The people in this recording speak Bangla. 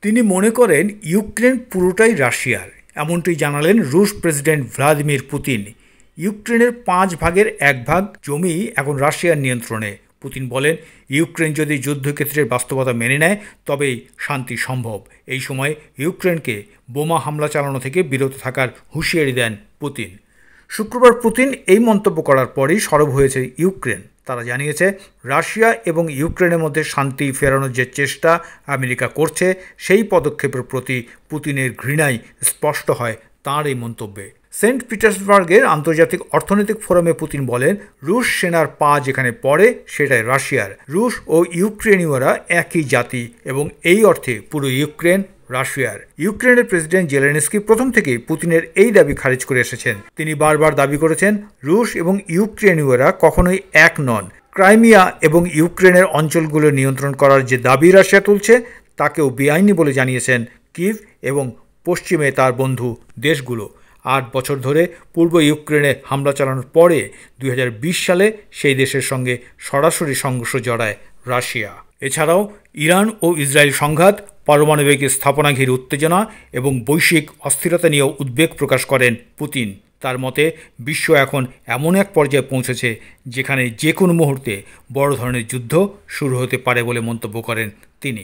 তিনি মনে করেন ইউক্রেন পুরোটাই রাশিয়ার, এমনটি জানালেন রুশ প্রেসিডেন্ট ভ্লাদিমির পুতিন। ইউক্রেনের 5 ভাগের 1 ভাগ জমি এখন রাশিয়ার নিয়ন্ত্রণে। পুতিন বলেন, ইউক্রেন যদি যুদ্ধক্ষেত্রের বাস্তবতা মেনে নেয় তবেই শান্তি সম্ভব। এই সময় ইউক্রেনকে বোমা হামলা চালানো থেকে বিরত থাকার হুঁশিয়ারি দেন পুতিন। শুক্রবার পুতিন এই মন্তব্য করার পরই সরব হয়েছে ইউক্রেন। তারা জানিয়েছে, রাশিয়া এবং ইউক্রেনের মধ্যে শান্তি ফেরানোর যে চেষ্টা আমেরিকা করছে, সেই পদক্ষেপের প্রতি পুতিনের ঘৃণাই স্পষ্ট হয় তাঁর এই মন্তব্যে। সেন্ট পিটার্সবার্গের আন্তর্জাতিক অর্থনৈতিক ফোরামে পুতিন বলেন, রুশ সেনার পা যেখানে পড়ে সেটাই রাশিয়ার। রুশ ও ইউক্রেনীয়রা একই জাতি এবং এই অর্থে পুরো ইউক্রেন রাশিয়ার। ইউক্রেনের প্রেসিডেন্ট জেলেনস্কি প্রথম থেকেই পুতিনের এই দাবি খারিজ করে এসেছেন। তিনি বারবার দাবি করেছেন, রুশ এবং ইউক্রেনীয়রা কখনোই এক নন। ক্রাইমিয়া এবং ইউক্রেনের অঞ্চলগুলো নিয়ন্ত্রণ করার যে দাবি রাশিয়া তুলছে তাকেও বেআইনি বলে জানিয়েছেন কিভ এবং পশ্চিমে তার বন্ধু দেশগুলো। 8 বছর ধরে পূর্ব ইউক্রেনে হামলা চালানোর পরে 2020 সালে সেই দেশের সঙ্গে সরাসরি সংঘর্ষ জড়ায় রাশিয়া। এছাড়াও ইরান ও ইসরায়েল সংঘাত, পারমাণবিক স্থাপনা ঘিরে উত্তেজনা এবং বৈশ্বিক অস্থিরতা নিয়েও উদ্বেগ প্রকাশ করেন পুতিন। তার মতে, বিশ্ব এখন এমন এক পর্যায়ে পৌঁছেছে যেখানে যে কোনো মুহূর্তে বড় ধরনের যুদ্ধ শুরু হতে পারে বলে মন্তব্য করেন তিনি।